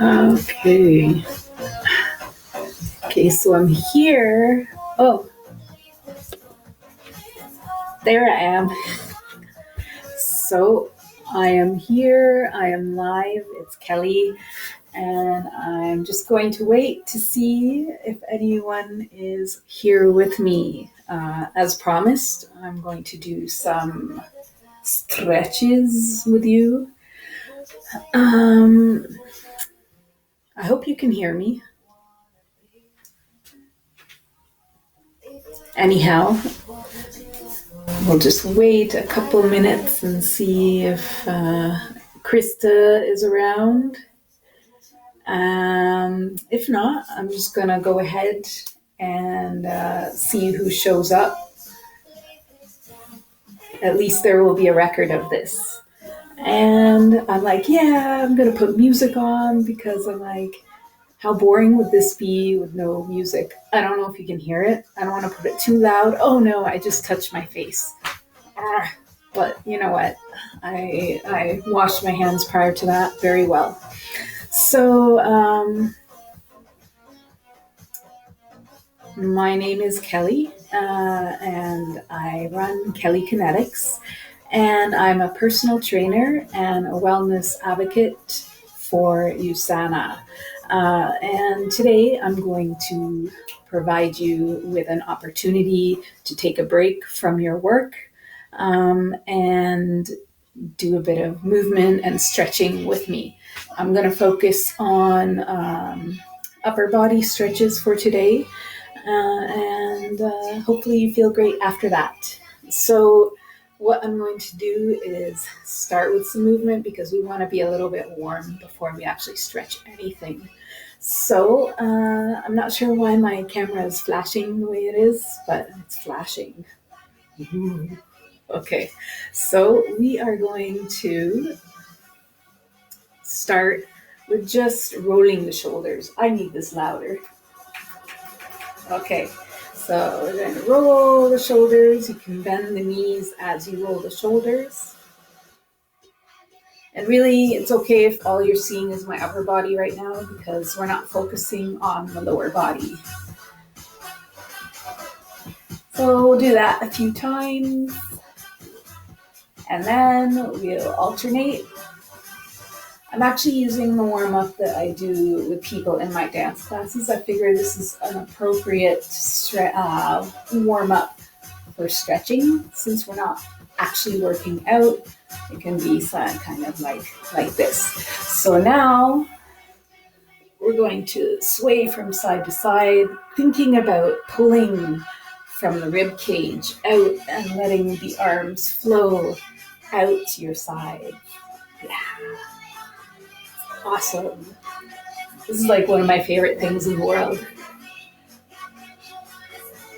Okay. Okay, so I'm here. Oh, there I am. So I am here. I am live. It's Kelly. And I'm just going to wait to see if anyone is here with me. As promised, I'm going to do some stretches with you. I hope you can hear me. Anyhow, we'll just wait a couple minutes and see if Krista is around. If not, I'm just gonna go ahead and see who shows up. At least there will be a record of this. And I'm like, yeah, I'm gonna put music on because I'm like, how boring would this be with no music? I don't know if you can hear it. I don't want to put it too loud. Oh no, I just touched my face. But you know what? I washed my hands prior to that very well. So, my name is Kelly, and I run Kelly Kinetics, and I'm a personal trainer and a wellness advocate for USANA. And today I'm going to provide you with an opportunity to take a break from your work and do a bit of movement and stretching with me. I'm going to focus on upper body stretches for today, and hopefully you feel great after that. So what I'm going to do is start with some movement because we want to be a little bit warm before we actually stretch anything. So I'm not sure why my camera is flashing the way it is, but it's flashing. Ooh. Okay, so we are going to start with just rolling the shoulders. I need this louder. Okay, so we're going to roll the shoulders. You can bend the knees as you roll the shoulders. And really, it's okay if all you're seeing is my upper body right now because we're not focusing on the lower body. So we'll do that a few times. And then we'll alternate. I'm actually using the warm-up that I do with people in my dance classes. I figure this is an appropriate warm-up for stretching. Since we're not actually working out, it can be kind of like this. So now we're going to sway from side to side, thinking about pulling from the rib cage out and letting the arms flow out to your side. Yeah. Awesome. This is like one of my favorite things in the world.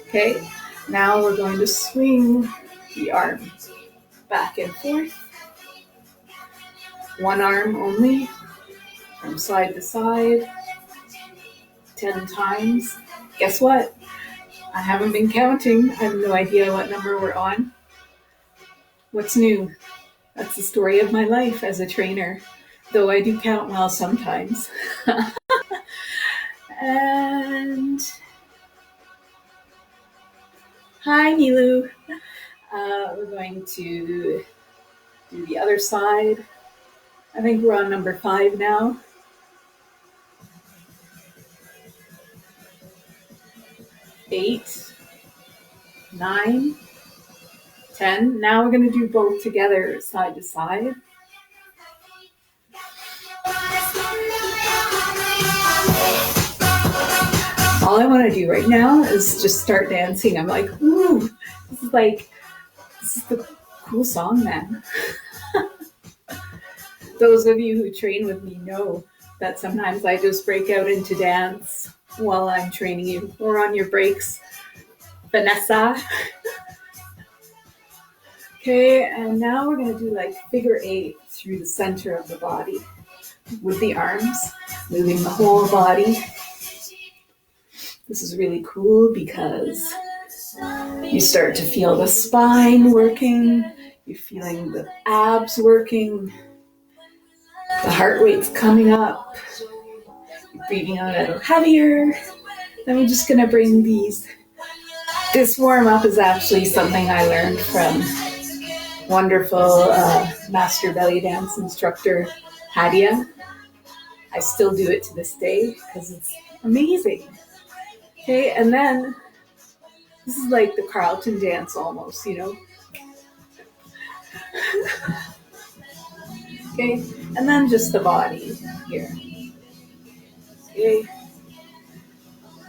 Okay, now we're going to swing the arms back and forth. One arm only, from side to side, 10 times. Guess what? I haven't been counting. I have no idea what number we're on. What's new? That's the story of my life as a trainer, though I do count well sometimes. And hi, Nilu. We're going to do the other side. I think we're on number 5 now. 8, 9, 10. Now we're going to do both together, side to side. All I want to do right now is just start dancing. I'm like, ooh, this is the cool song, man. Those of you who train with me know that sometimes I just break out into dance while I'm training you, or on your breaks. Vanessa. Okay, and now we're going to do like figure 8 through the center of the body with the arms, moving the whole body. This is really cool because You start to feel the spine working. You're feeling the abs working. The heart rate's coming up. You're breathing out a little heavier. Then we're just going to bring these. This warm up is actually something I learned from wonderful master belly dance instructor Hadia. I still do it to this day because it's amazing. Okay, and then this is like the Carlton dance almost, you know. Okay, and then just the body here. Okay.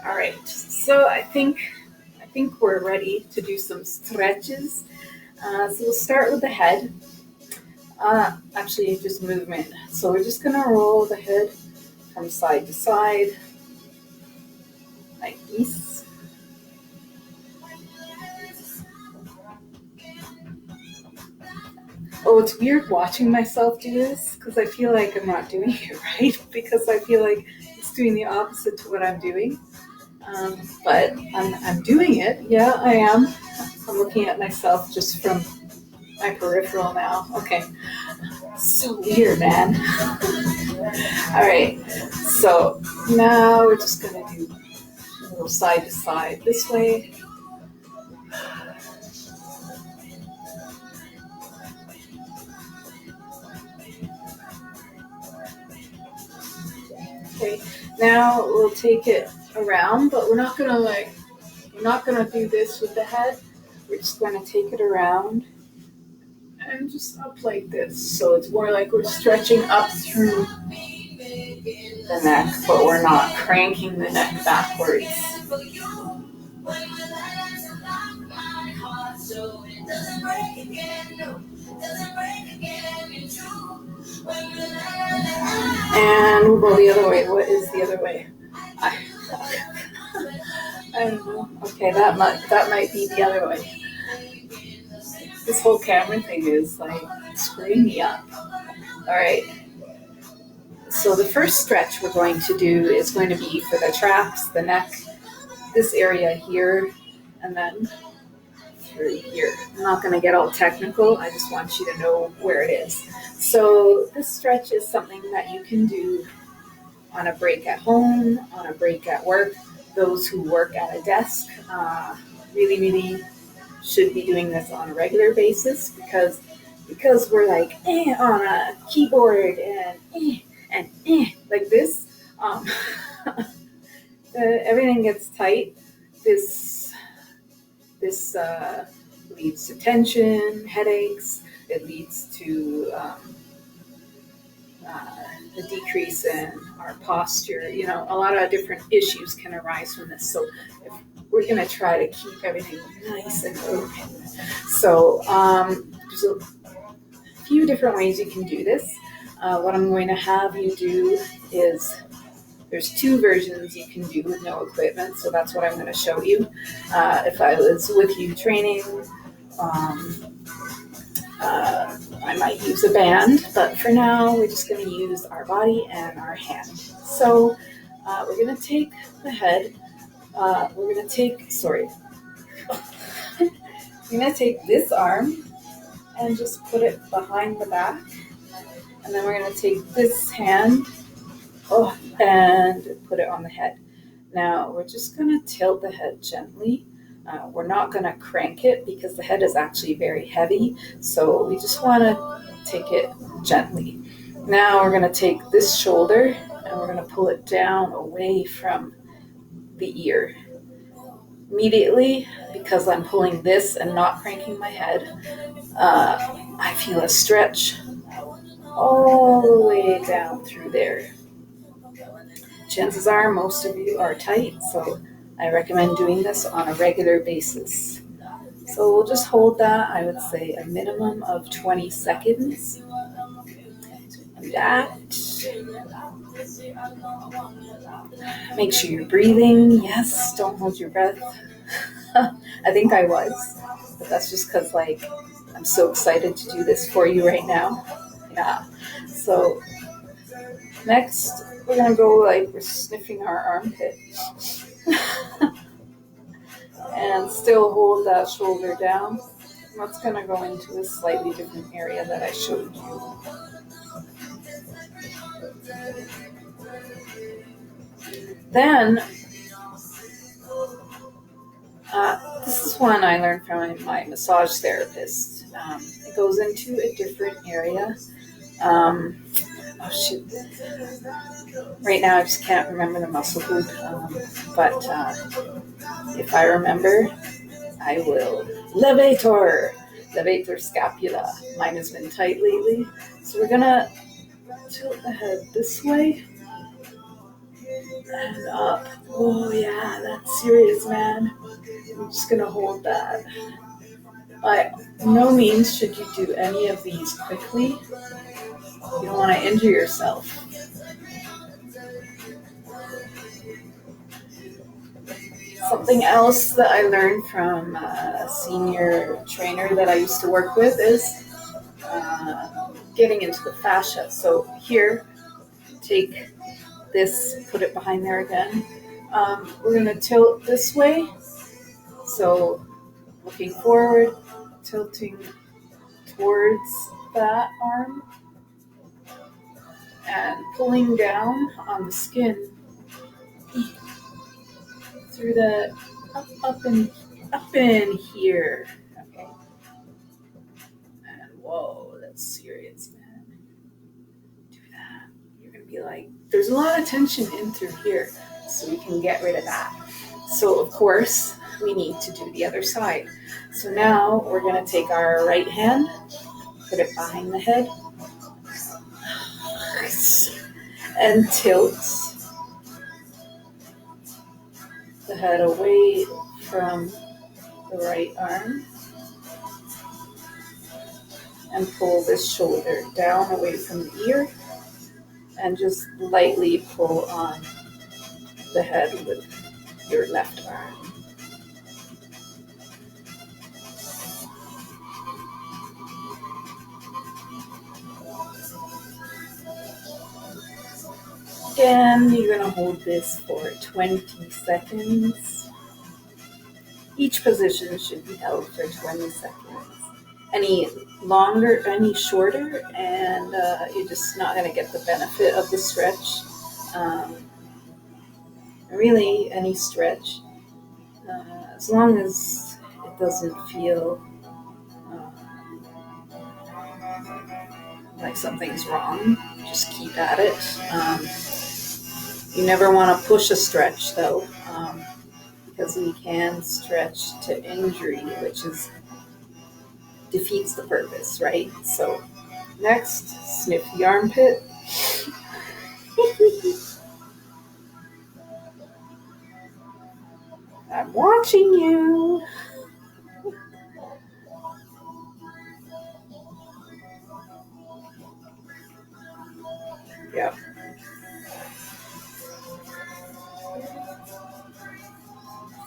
All right. So I think we're ready to do some stretches. So we'll start with the head. Actually, just movement. So we're just gonna roll the head from side to side, like this. Oh, it's weird watching myself do this because I feel like I'm not doing it right because I feel like it's doing the opposite to what I'm doing. But I'm doing it. Yeah, I am. I'm looking at myself just from my peripheral now. Okay. So weird, man. All right. So now we're just going to do a little side to side this way. Okay. Now we'll take it around, but we're not going to do this with the head. We're just going to take it around and just up like this. So it's more like we're stretching up through the neck, but we're not cranking the neck backwards. And we'll go the other way. What is the other way? I don't know. Okay, that might be the other way. This whole camera thing is like screwing me up. All right. So the first stretch we're going to do is going to be for the traps, the neck, this area here, and then through here. I'm not going to get all technical. I just want you to know where it is. So this stretch is something that you can do on a break at home, on a break at work. Those who work at a desk really should be doing this on a regular basis because we're like on a keyboard and like this. Everything gets tight. This leads to tension, headaches. It leads to the decrease in our posture. You know, a lot of different issues can arise from this. So if we're going to try to keep everything nice and open. So there's a few different ways you can do this. What I'm going to have you do is there's two versions you can do with no equipment. So that's what I'm going to show you. If I was with you training, I might use a band, but for now we're just going to use our body and our hand. So we're going to take the head. We're going to take this arm and just put it behind the back. And then we're going to take this hand and put it on the head. Now we're just going to tilt the head gently. We're not going to crank it because the head is actually very heavy. So we just want to take it gently. Now we're going to take this shoulder and we're going to pull it down away from the ear. Immediately, because I'm pulling this and not cranking my head, I feel a stretch all the way down through there. Chances are most of you are tight, so I recommend doing this on a regular basis. So we'll just hold that, I would say a minimum of 20 seconds. And that. Make sure you're breathing. Yes, don't hold your breath. I think I was, but that's just because I'm so excited to do this for you right now. Yeah. So next we're gonna go we're sniffing our armpit. and still hold that shoulder down. That's going to go into a slightly different area that I showed you. Then, this is one I learned from my massage therapist. It goes into a different area. Oh shoot. Right now I just can't remember the muscle group, but if I remember, I will. Levator scapula. Mine has been tight lately. So we're gonna tilt the head this way and up. Oh yeah, that's serious, man. I'm just gonna hold that. By no means should you do any of these quickly. You don't want to injure yourself. Something else that I learned from a senior trainer that I used to work with is getting into the fascia. So here, take this, put it behind there again. We're going to tilt this way. So looking forward, tilting towards that arm, and pulling down on the skin through the up in here. Okay. And whoa, that's serious, man. Do that. You're gonna be like, there's a lot of tension in through here, so we can get rid of that. So of course, we need to do the other side. So now we're gonna take our right hand, put it behind the head, and tilt the head away from the right arm and pull this shoulder down away from the ear and just lightly pull on the head with your left arm. Again, you're going to hold this for 20 seconds. Each position should be held for 20 seconds. Any longer, any shorter, and you're just not going to get the benefit of the stretch. Really, any stretch, as long as it doesn't feel like something's wrong, just keep at it. You never want to push a stretch, though, because we can stretch to injury, which defeats the purpose, right? So next, sniff the armpit. I'm watching you. Yep.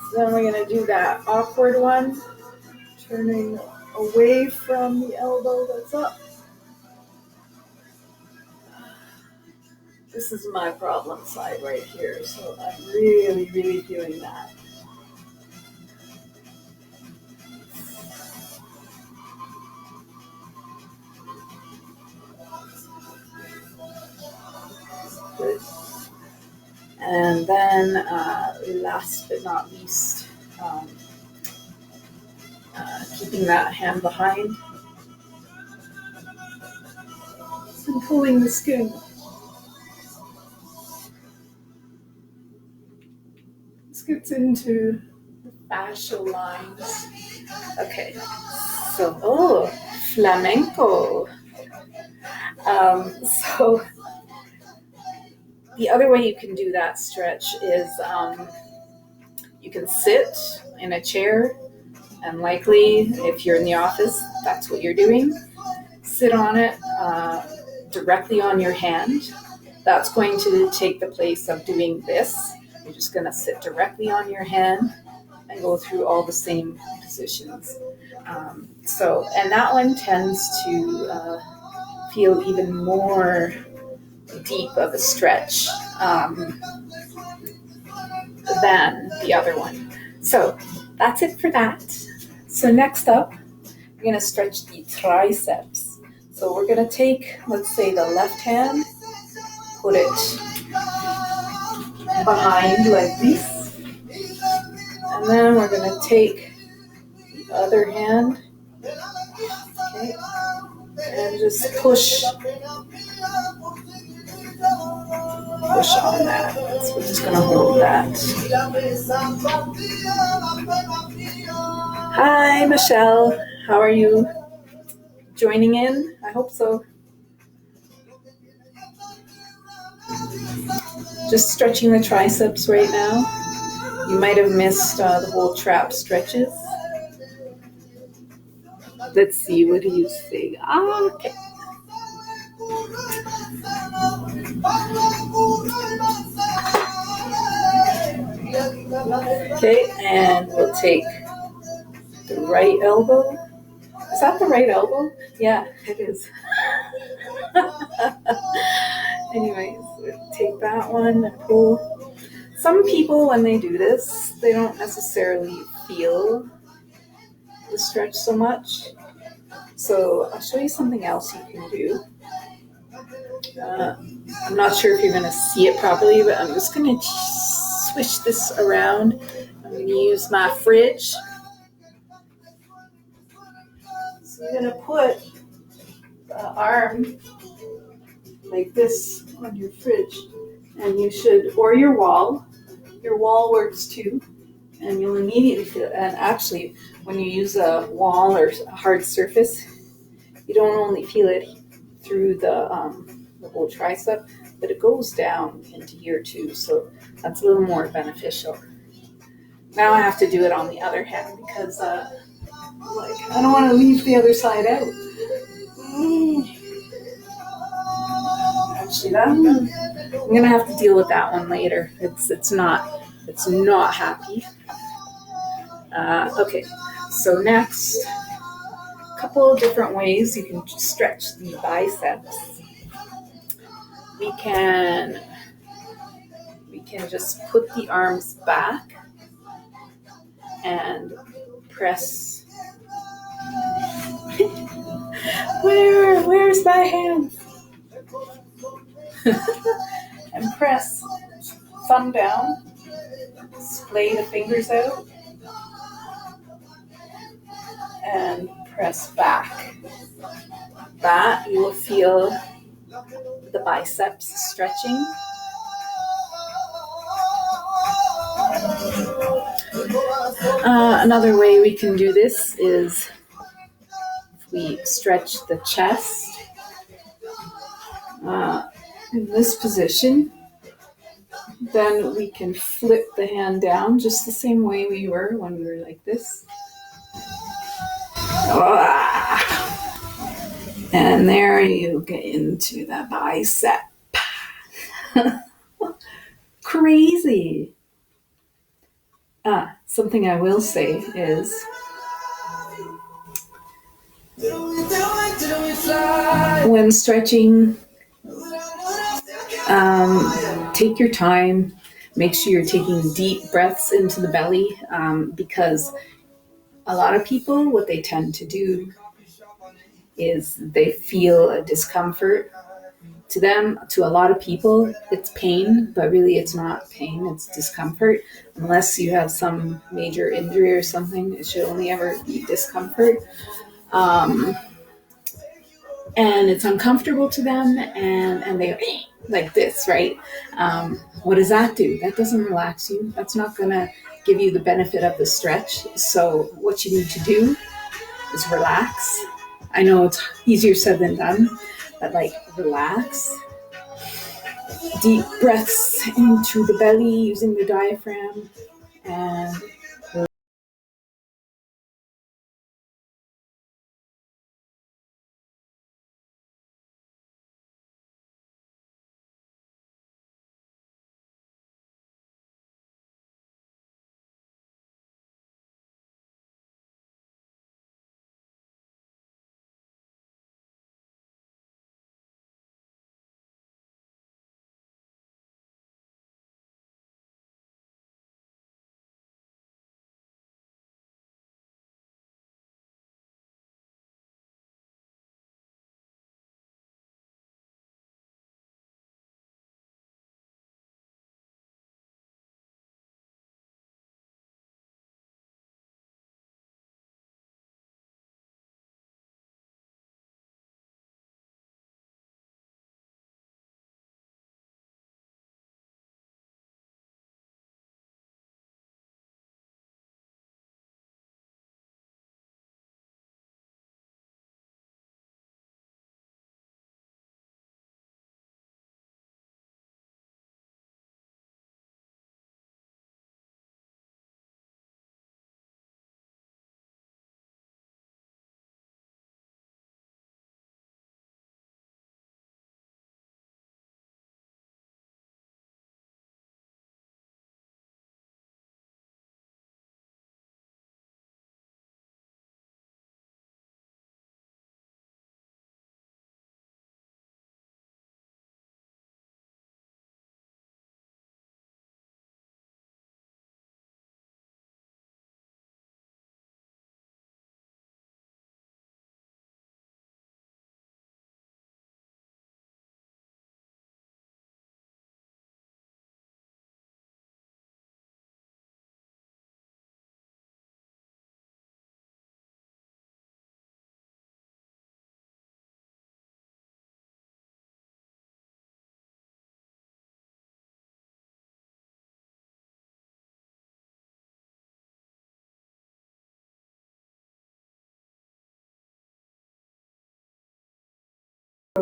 So then we're going to do that awkward one, turning away from the elbow that's up. This is my problem side right here, so I'm really, really feeling that. Good. And then last but not least, keeping that hand behind and pulling the skin. This gets into the fascial lines. Okay, so, flamenco. So the other way you can do that stretch is you can sit in a chair, and likely if you're in the office, that's what you're doing. Sit on it directly on your hand. That's going to take the place of doing this. You're just going to sit directly on your hand and go through all the same positions. And that one tends to feel even more deep of a stretch than the other one. So that's it for that. So next up, we're going to stretch the triceps. So we're going to take, let's say, the left hand, put it behind like this, and then we're going to take the other hand, okay, and just push on that. So we're just going to hold that. Hi, Michelle. How are you? Joining in? I hope so. Just stretching the triceps right now. You might have missed the whole trap stretches. Let's see, what do you say? Okay. Okay, and we'll take the right elbow. Is that the right elbow? Yeah, it is. Anyways, we'll take that one and pull. Some people, when they do this, they don't necessarily feel the stretch so much. So I'll show you something else you can do. I'm not sure if you're going to see it properly, but I'm just going to switch this around. I'm going to use my fridge. So you're going to put the arm like this on your fridge, and you should, or your wall. Your wall works too, and you'll immediately feel it. And actually, when you use a wall or a hard surface, you don't only feel it through the whole tricep, but it goes down into here too, so that's a little more beneficial. Now I have to do it on the other hand because I don't want to leave the other side out. Actually, I'm gonna have to deal with that one later. It's not happy. Okay, so next, a couple of different ways you can stretch the biceps. We can just put the arms back and press. Where's my hands? And press thumb down, splay the fingers out, and press back. That you will feel the biceps stretching. Another way we can do this is if we stretch the chest in this position, then we can flip the hand down just the same way we were when we were like this. And there you get into the bicep. Crazy. Something I will say is when stretching, take your time. Make sure you're taking deep breaths into the belly because a lot of people, what they tend to do is they feel a discomfort. To them, to a lot of people, it's pain, but really it's not pain, it's discomfort. Unless you have some major injury or something, it should only ever be discomfort. And it's uncomfortable to them, and they like this, right? What does that do? That doesn't relax you. That's not going to give you the benefit of the stretch. So what you need to do is relax. I know it's easier said than done, but relax. Deep breaths into the belly using the diaphragm, and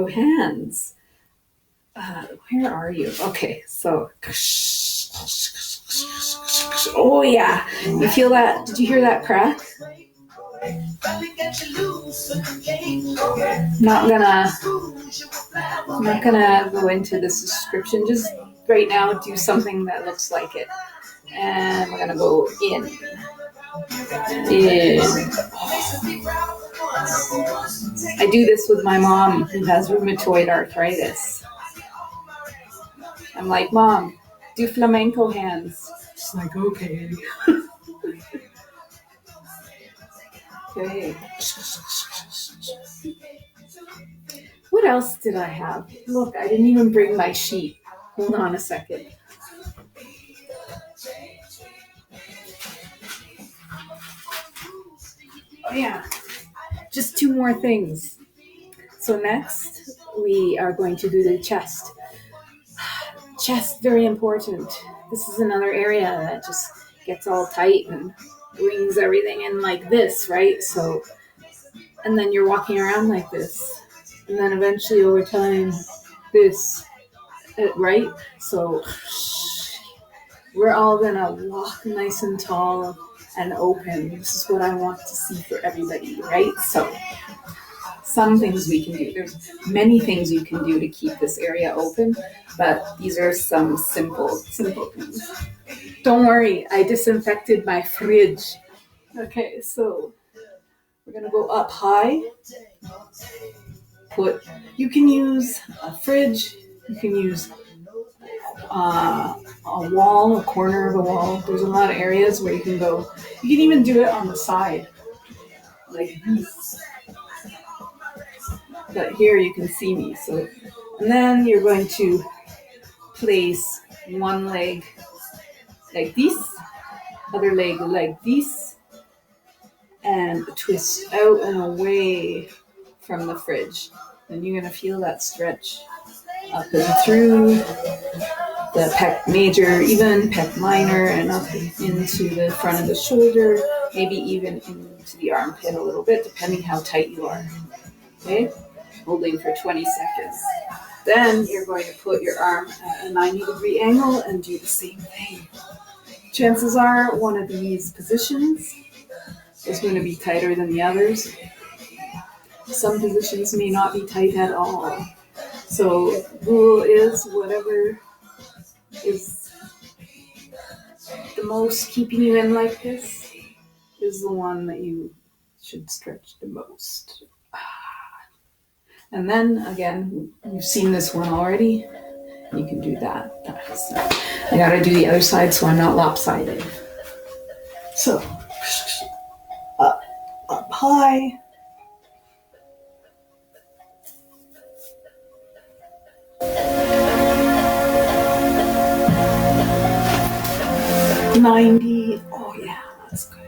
hands. Where are you? Okay, so. Oh, yeah. You feel that? Did you hear that crack? Not gonna go into this description. Just right now, do something that looks like it. And we're gonna go in. I do this with my mom who has rheumatoid arthritis. I'm like, Mom, do flamenco hands. She's like, okay. Okay. What else did I have? Look, I didn't even bring my sheet. Hold on a second. Oh yeah, just 2 more things. So next, we are going to do the chest. Chest, very important. This is another area that just gets all tight and brings everything in like this, right? So, and then you're walking around like this. And then eventually over time, this, right? So we're all gonna walk nice and tall and open. This is what I want to see for everybody, right? So some things we can do. There's many things you can do to keep this area open, but these are some simple things. Don't worry, I disinfected my fridge. Okay, so we're gonna go up high. You can use a fridge, you can use a wall, a corner of a wall. There's a lot of areas where you can go. You can even do it on the side, like this. But here you can see me. So, and then you're going to place one leg like this, other leg like this, and twist out and away from the fridge. And you're going to feel that stretch up and through the pec major, even pec minor, and up into the front of the shoulder, maybe even into the armpit a little bit, depending how tight you are. Okay? Holding for 20 seconds. Then you're going to put your arm at a 90-degree angle and do the same thing. Chances are one of these positions is going to be tighter than the others. Some positions may not be tight at all. So rule is whatever is the most keeping you in like this is the one that you should stretch the most. And then again, you've seen this one already. You can do that. I gotta do the other side so I'm not lopsided. So up high. $90. Oh yeah, that's good.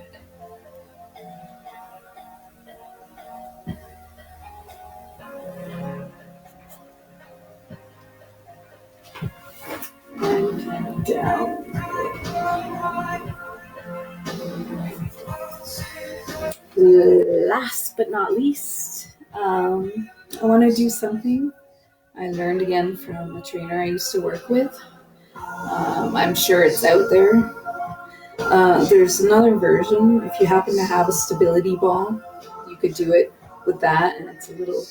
And down. Last but not least, I want to do something I learned again from a trainer I used to work with. I'm sure it's out there. There's another version. If you happen to have a stability ball, you could do it with that, and it's a little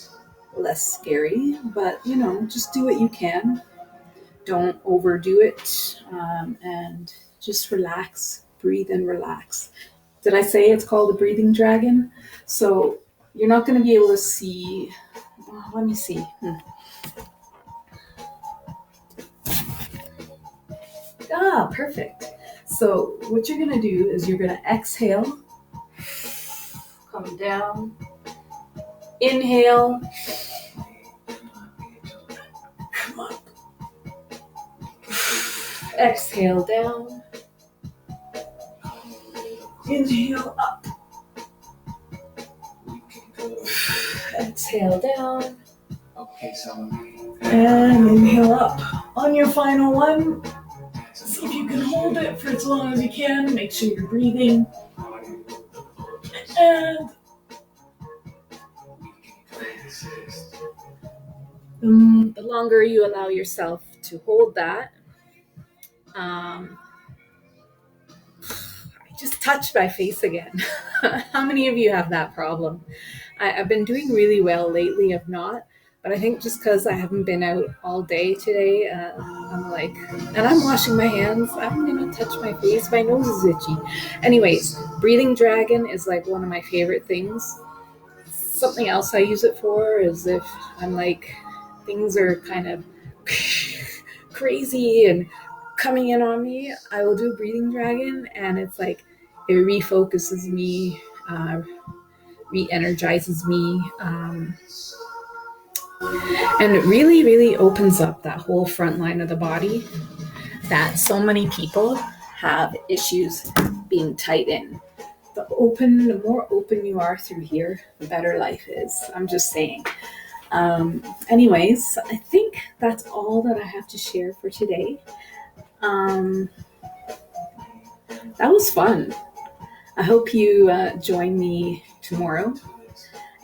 less scary. But, just do what you can. Don't overdo it, and just relax, breathe and relax. Did I say it's called a breathing dragon? So you're not going to be able to see. Let me see. Perfect. So what you're going to do is you're going to exhale, come down, inhale, come up, exhale down, inhale up, exhale down, and inhale up. On your final one, see if you can hold it for as long as you can. Make sure you're breathing. And The longer you allow yourself to hold that, um, I just touched my face again. How many of you have that problem? I've been doing really well lately, if not. But I think just because I haven't been out all day today, I'm like, and I'm washing my hands. I'm gonna touch my face. My nose is itchy. Anyways, breathing dragon is like one of my favorite things. Something else I use it for is if I'm like, things are kind of crazy and coming in on me, I will do breathing dragon, and it's like it refocuses me, re-energizes me, and it really, really opens up that whole front line of the body that so many people have issues being tight in. The more open you are through here, the better life is. I'm just saying. Anyways, I think that's all that I have to share for today. Um, that was fun. I hope you join me tomorrow.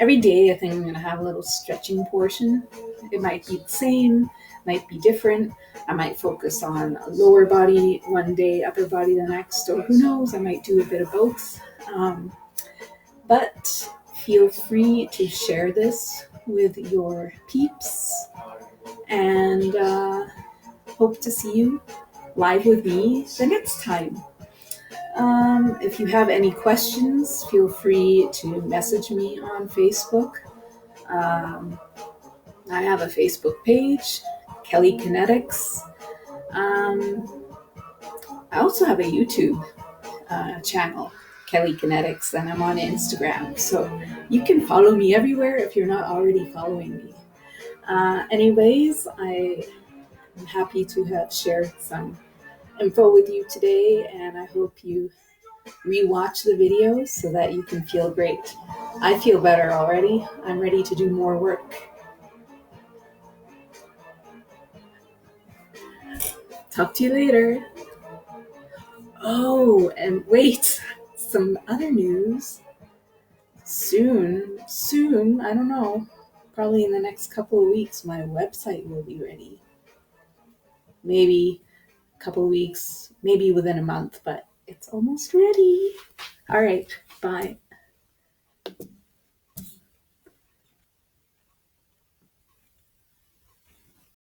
Every day, I think I'm going to have a little stretching portion. It might be the same, might be different. I might focus on lower body one day, upper body the next, or who knows, I might do a bit of both. But feel free to share this with your peeps, and hope to see you live with me the next time. If you have any questions, feel free to message me on Facebook. Um, I have a Facebook page, Kelly Kinetics. I also have a YouTube channel, Kelly Kinetics, and I'm on Instagram. So you can follow me everywhere if you're not already following me. Anyways, I am happy to have shared some info with you today, and I hope you rewatch the videos so that you can feel great. I feel better already. I'm ready to do more work. Talk to you later. Oh, and wait, some other news. Soon, I don't know, probably in the next couple of weeks, my website will be ready. Maybe a couple of weeks, maybe within a month, but it's almost ready. All right, bye.